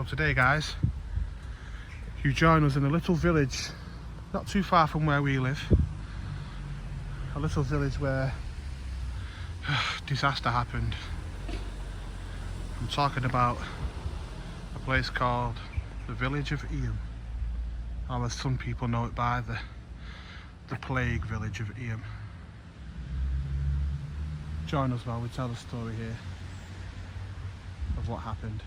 So today guys, you join us in a little village not too far from where we live. A little village where disaster happened. I'm talking about a place called the Village of Eyam, or as some people know it by, the Plague Village of Eyam. Join us while we tell the story here of what happened.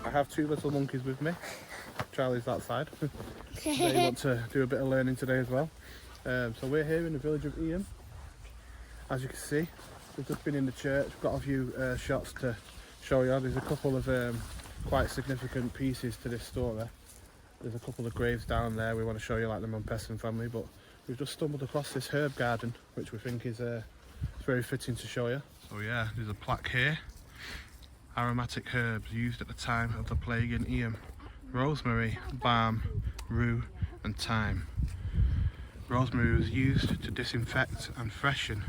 I have two little monkeys with me. Charlie's that side. They want to do a bit of learning today as well. So we're here in the village of Eyam. As you can see, we've just been in the church. We've got a few shots to show you. There's a couple of quite significant pieces to this story. There's a couple of graves down there. We want to show you, like the Montpesson family, but we've just stumbled across this herb garden, which we think is very fitting to show you. So yeah, there's a plaque here. Aromatic herbs used at the time of the plague in Eyam: rosemary, balm, rue and thyme. Rosemary was used to disinfect and freshen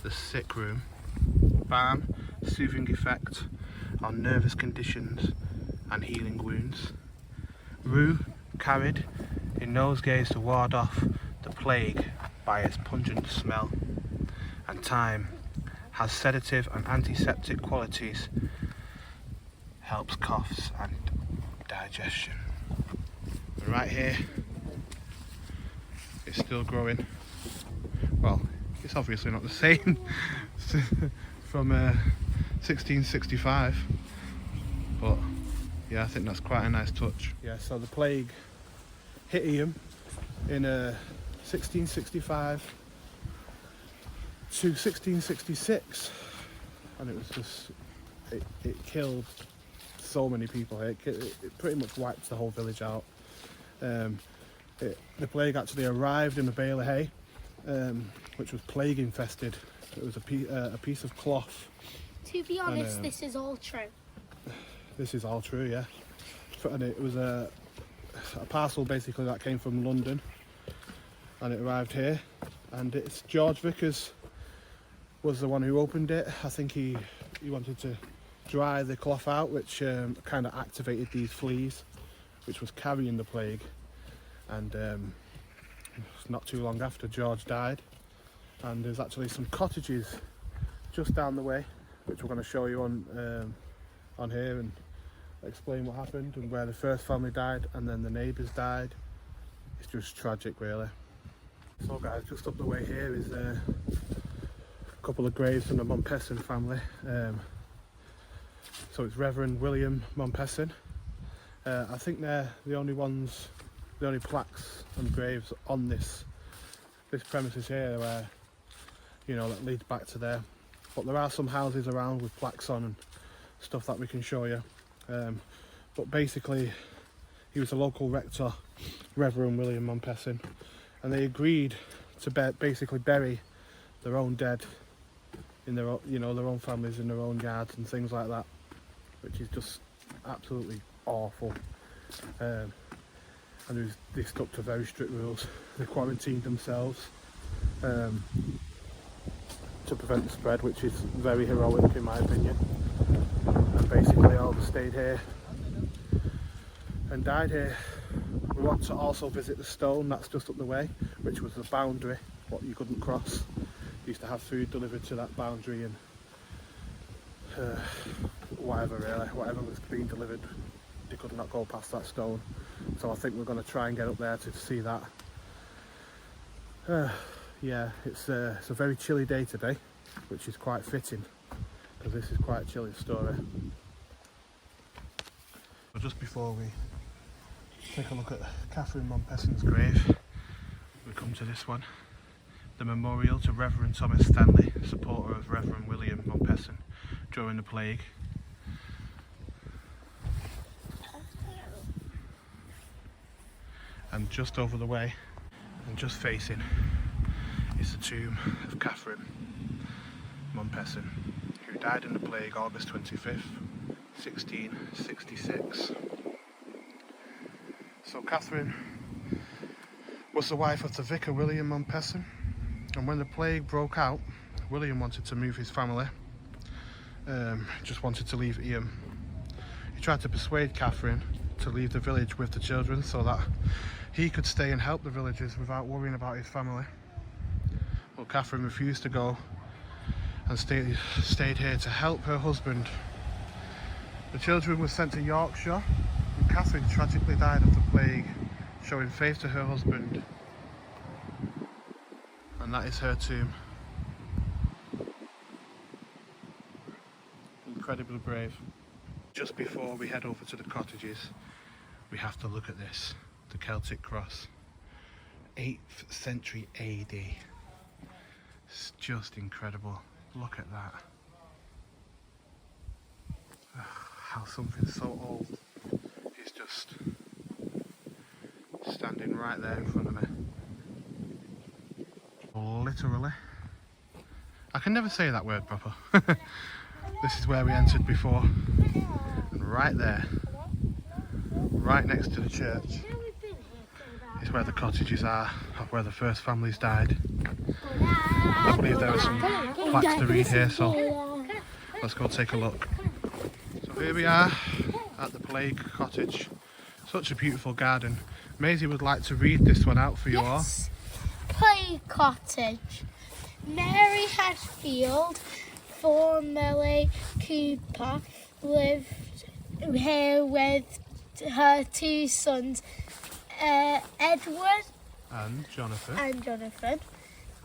the sick room. Balm, soothing effect on nervous conditions and healing wounds. Rue, carried in nosegays to ward off the plague by its pungent smell. And thyme has sedative and antiseptic qualities, helps coughs and digestion. And right here, it's still growing. Well, it's obviously not the same from 1665, but yeah, I think that's quite a nice touch. Yeah, so the plague hit Eyam in 1665 to 1666, and it was just, it killed so many people here. It pretty much wiped the whole village out. The plague actually arrived in a bale of hay, which was plague infested. It was a piece of cloth. To be honest, this is all true. This is all true, yeah. And it was a parcel basically that came from London, and it arrived here. And it's George Vickers was the one who opened it. I think he wanted to dry the cloth out, which kind of activated these fleas, which was carrying the plague. And not too long after, George died. And there's actually some cottages just down the way, which we're going to show you on here and explain what happened and where the first family died and then the neighbours died. It's just tragic, really. So guys, just up the way here is a couple of graves from the Montpesson family. So it's Reverend William Montpesson. I think they're the only plaques and graves on this premises here where, you know, that leads back to their but there are some houses around with plaques on and stuff that we can show you. But basically, he was a local rector, Reverend William Mompesson, and they agreed to basically bury their own dead in their own, their own families in their own yards and things like that, which is just absolutely awful. And they stuck to very strict rules. They quarantined themselves to prevent the spread, which is very heroic in my opinion. And basically all stayed here and died here. We want to also visit the stone that's just up the way, which was the boundary, what you couldn't cross. They used to have food delivered to that boundary, and whatever was being delivered, they could not go past that stone. So I think we're going to try and get up there to see that. Yeah, it's a very chilly day today, which is quite fitting, because this is quite a chilly story. But just before we take a look at Catherine Mompesson's grave, we come to this one, the memorial to Reverend Thomas Stanley, supporter of Reverend William Mompesson during the plague. And just over the way, and just facing, is the tomb of Catherine Mompesson, who died in the plague August 25th, 1666. So Catherine was the wife of the vicar William Mompesson, and when the plague broke out, William wanted to move his family, just wanted to leave Eyam. He tried to persuade Catherine to leave the village with the children so that he could stay and help the villagers without worrying about his family. Well, Catherine refused to go and stayed here to help her husband. The children were sent to Yorkshire, and Catherine tragically died of the plague, showing faith to her husband. And that is her tomb. Incredibly brave. Just before we head over to the cottages, we have to look at this, the Celtic cross. 8th century AD. It's just incredible. Look at that. How something so old is just standing right there in front of me. Literally. I can never say that word proper. This is where we entered before. And right there, right next to the church, is where the cottages are, of where the first families died. I believe there are some plaques to read here, so let's go take a look. So here we are at the Plague Cottage. Such a beautiful garden. Maisie would like to read this one out for you all. Plague Cottage. Mary Hadfield, formerly Cooper, lived here with her 2 sons, Edward and Jonathan.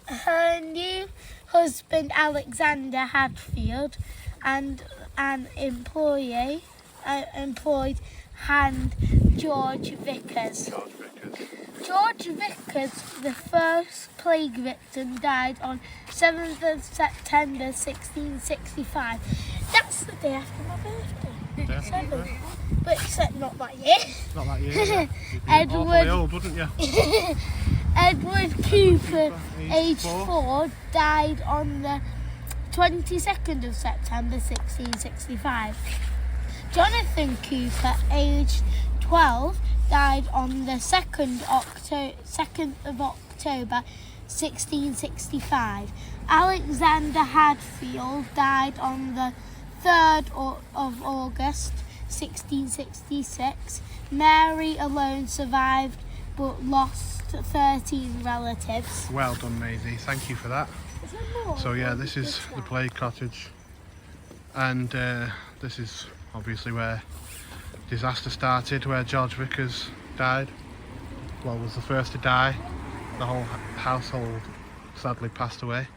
Her new husband Alexander Hadfield and an employed hand George Vickers. George Vickers, the first plague victim, died on 7th of September 1665. That's the day after my birthday. 7th. But except not that year. Not that year. Yeah. Edward old, wouldn't you? Edward Cooper, aged 4, died on the 22nd of September 1665. Jonathan Cooper, aged 12, died on the 2nd of October 1665. Alexander Hadfield died on the 3rd of August 1666. Mary alone survived but lost 13 relatives. Well done, Maisie. Thank you for that. So yeah, this is the Plague Cottage, and this is obviously where disaster started, where George Vickers died. Well, was the first to die. The whole household sadly passed away,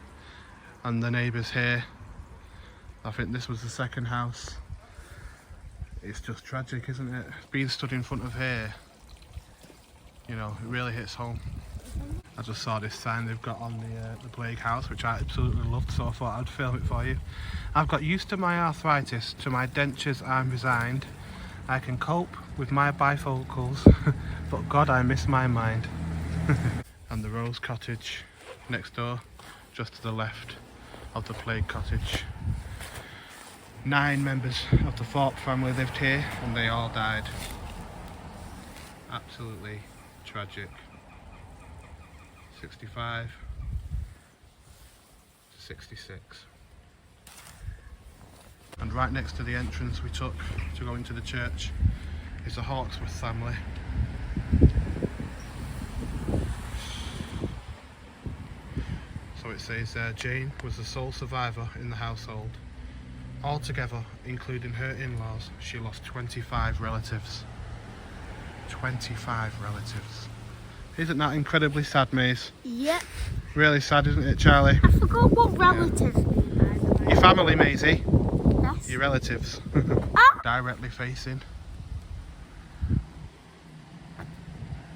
and the neighbours here, I think this was the second house. It's just tragic, isn't it? Being stood in front of here, you know, it really hits home. I just saw this sign they've got on the plague house, which I absolutely loved, so I thought I'd film it for you. I've got used to my arthritis, to my dentures I'm resigned. I can cope with my bifocals, but God, I miss my mind. And the Rose Cottage next door, just to the left of the plague cottage. 9 members of the Thorpe family lived here and they all died. Absolutely tragic. 65 to 66. And right next to the entrance we took to go into the church is the Hawksworth family. So it says Jane was the sole survivor in the household. Altogether, including her in-laws, she lost 25 relatives. 25 relatives. Isn't that incredibly sad, Maze? Yep. Really sad, isn't it, Charlie? I forgot what relatives mean, by the way. Your family, Maisie. Yes. Your relatives. Ah. Directly facing,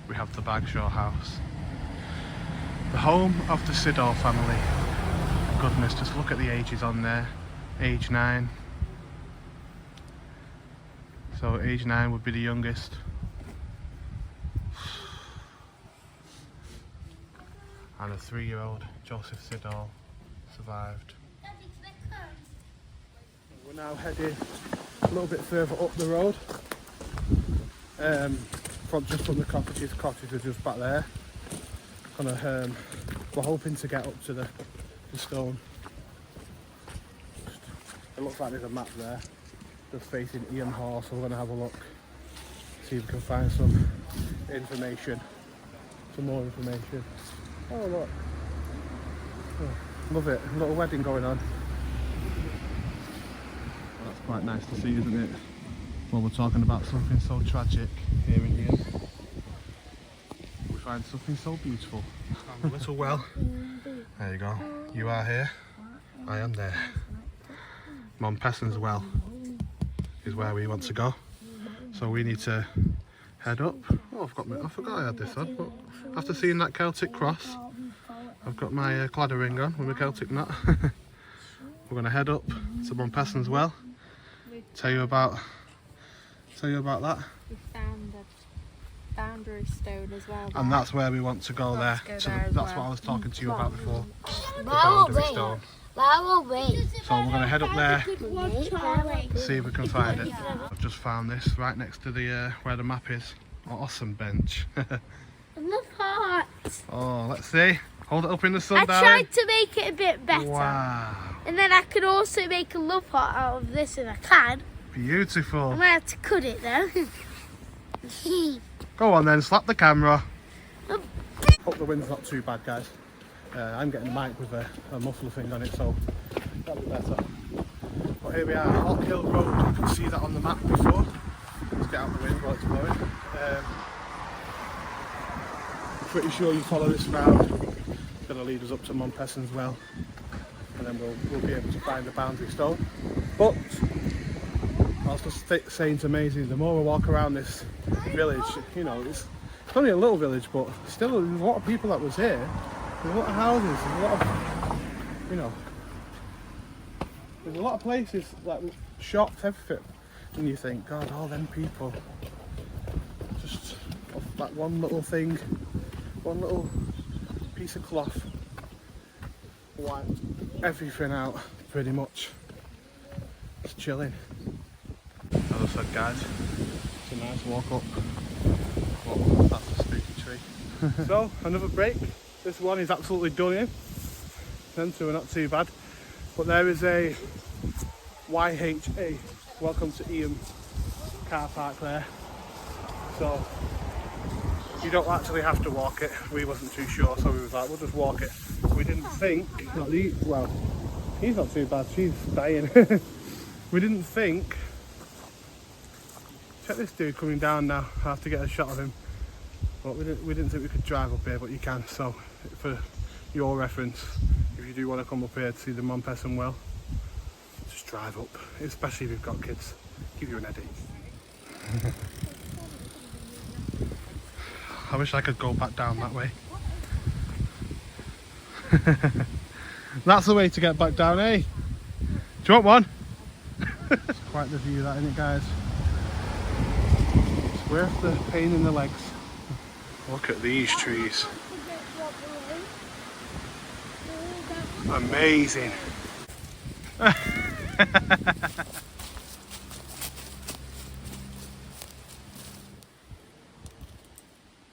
we have the Bagshaw house. The home of the Siddall family. Goodness, just look at the ages on there. Age 9. So age 9 would be the youngest. And a 3-year-old, Joseph Siddall, survived. We're now heading a little bit further up the road. Just from the cottages. Cottages are just back there. We're hoping to get up to the stone. It looks like there's a map there, just facing Eyam Hall, so we're going to have a look, see if we can find some information, some more information. Oh look, oh, love it, a little wedding going on. That's quite nice to see, isn't it? Well, we're talking about something so tragic here in Eyam. We find something so beautiful. A little well. There you go. You are here. I am there. Montpesson's well is where we want to go. So we need to head up. Oh, I forgot I had this on, but after seeing that Celtic cross, I've got my cladder ring on with my Celtic knot. We're going to head up to Montpesson's well. Tell you about that. We found a boundary stone as well. And that's where we want to go there. Go So there that's as what I was talking to you about before. The Wow, boundary wait. stone. Wow, wait. So we're going to head up there, Wait. see if we can find it. I've just found this right next to the where the map is. Awesome bench. The pot. Oh, let's see. Hold it up in the sun, I darling. tried to make it a bit better. Wow. And then I could also make a love heart out of this, and I can. Beautiful. I might have to cut it though. Go on then, slap the camera. Hope the wind's not too bad, guys. I'm getting the mic with a muffler thing on it, so that'll be better. But here we are, Hawk Hill Road. You can see that on the map before. Let's get out of the wind while it's blowing. Pretty sure you follow this round. It's going to lead us up to Montpesson's well, and then we'll be able to find the boundary stone. But I was just saying to Maisie, the more we walk around this village, you know, it's only a little village, but still there's a lot of people that was here. There's a lot of houses, there's a lot of, you know, there's a lot of places, like shops, everything. And you think, God, all them people, just off that one little thing, one little piece of cloth, wiped everything out, pretty much. It's chilling. As I said, guys, it's a nice walk up. Oh, that's a spooky tree. So, another break. This one is absolutely done in. Them two are not too bad. But there is a YHA, welcome to Eyam car park there. So, you don't actually have to walk it. We wasn't too sure, so we was like, we'll just walk it. We didn't think, well, he's not too bad, she's dying. We didn't think, check this dude coming down now, I have to get a shot of him. But we didn't think we could drive up here, but you can. So for your reference, if you do want to come up here to see the Montpesson well, just drive up, especially if you've got kids. Give you an headache. I wish I could go back down that way. That's the way to get back down, eh? Do you want one? It's quite the view, that, isn't it, guys? It's worth the pain in the legs. Look at these trees. Amazing. Well,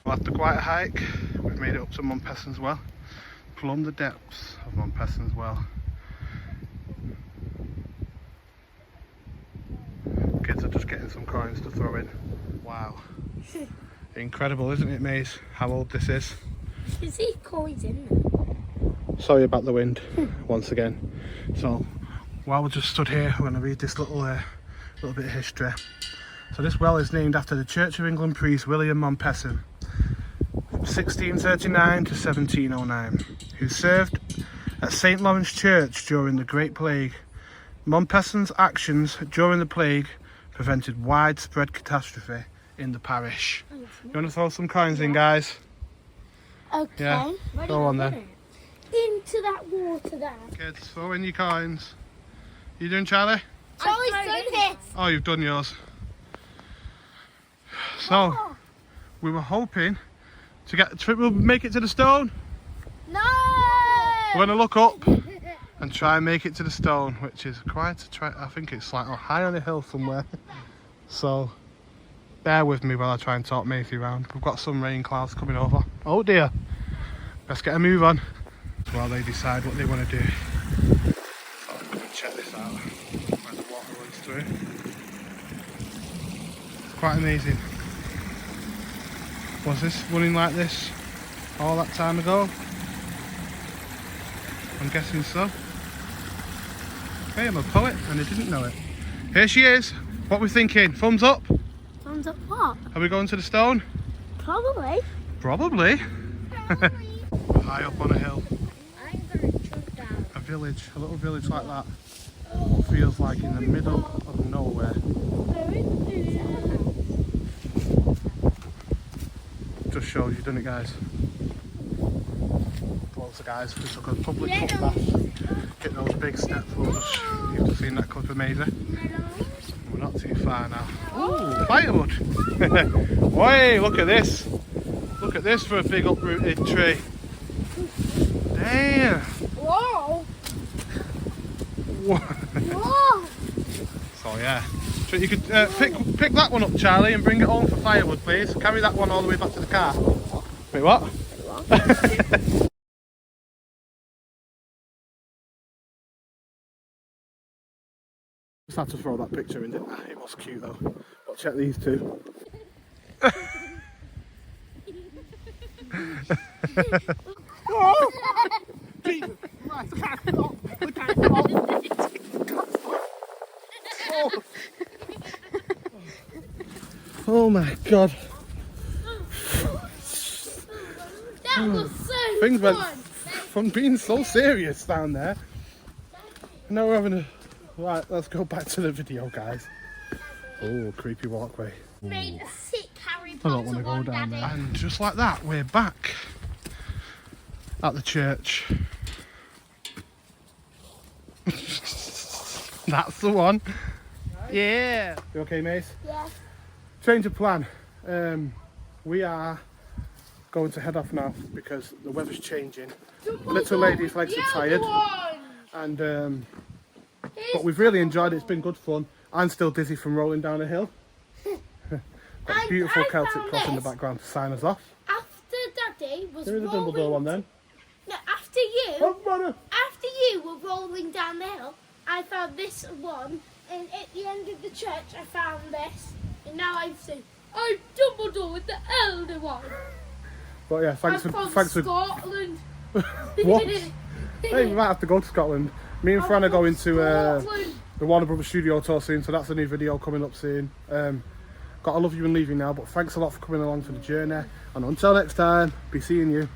after quite a hike, we've made it up to Montpesson's Well. Plumb the depths of Montpesson's Well. Kids are just getting some coins to throw in. Wow. Incredible, isn't it, Maze, how old this is? You see coins in there. Sorry about the wind, once again. So, while we're just stood here, we're going to read this little bit of history. So this well is named after the Church of England priest William Montpesson, 1639 to 1709, who served at St. Lawrence Church during the Great Plague. Montpesson's actions during the plague prevented widespread catastrophe in the parish. You want to throw some coins in, guys? Okay. Yeah, go on then. Into that water there. Kids, throw in your coins. You doing, Charlie? Charlie's done this. Oh, you've done yours. So, we were hoping to get, we'll make it to the stone. No! We're going to look up and try and make it to the stone, which is quite a try. I think it's like high on a hill somewhere. So, bear with me while I try and talk Maisie round. We've got some rain clouds coming over. Oh dear. Let's get a move on while they decide what they want to do. So let's go and check this out where the water runs through. It's quite amazing. Was this running like this all that time ago? I'm guessing so. Hey, I'm a poet and I didn't know it. Here she is. What are we thinking? Thumbs up? Thumbs up what? Are we going to the stone? Probably. Probably. We're high up on a hill. I'm going to jump down. A village, a little village like that. Feels like in the middle of nowhere. Just shows you, doesn't it, guys? Closer, guys. We took a public footpath. Get those big steps. You've just seen that clip of Maisie. We're not too far now. Ooh, firewood! Oi, look at this! Look at this for a big uprooted tree. Damn! Whoa! Whoa! Whoa! So yeah, so you could pick that one up, Charlie, and bring it home for firewood, please. Carry that one all the way back to the car. Wait, what? Just had to throw that picture in, didn't I? It was cute though. But check these two. Oh! Jesus Christ, I can't stop! I can't stop! Oh. Oh my god. That was so Things went fun. from being so serious down there. Now we're having a... Right, let's go back to the video, guys. Oh, creepy walkway. Made a sick Harry I Potter don't want to go one, down Daddy. there. And just like that, we're back at the church. That's the one. Yeah. You okay, Mace? Yeah. Change of plan. We are going to head off now because the weather's changing. Little lady's legs are tired. And but we've really enjoyed it. It's been good fun. I'm still dizzy from rolling down a hill. Got a beautiful Celtic cross in the background to sign us off. After Daddy was There is a rolling... Dumbledore one then. No, after you... Oh, brother. After you were rolling down the hill, I found this one, and at the end of the church I found this, and now I've seen I'm Dumbledore with the elder one. But yeah, thanks I'm for from Scotland. What? Hey, we might have to go to Scotland. Me and Fran are going to the Warner Brothers studio tour soon, so that's a new video coming up soon. Got to love you and leaving now, but thanks a lot for coming along for the journey, and until next time, be seeing you.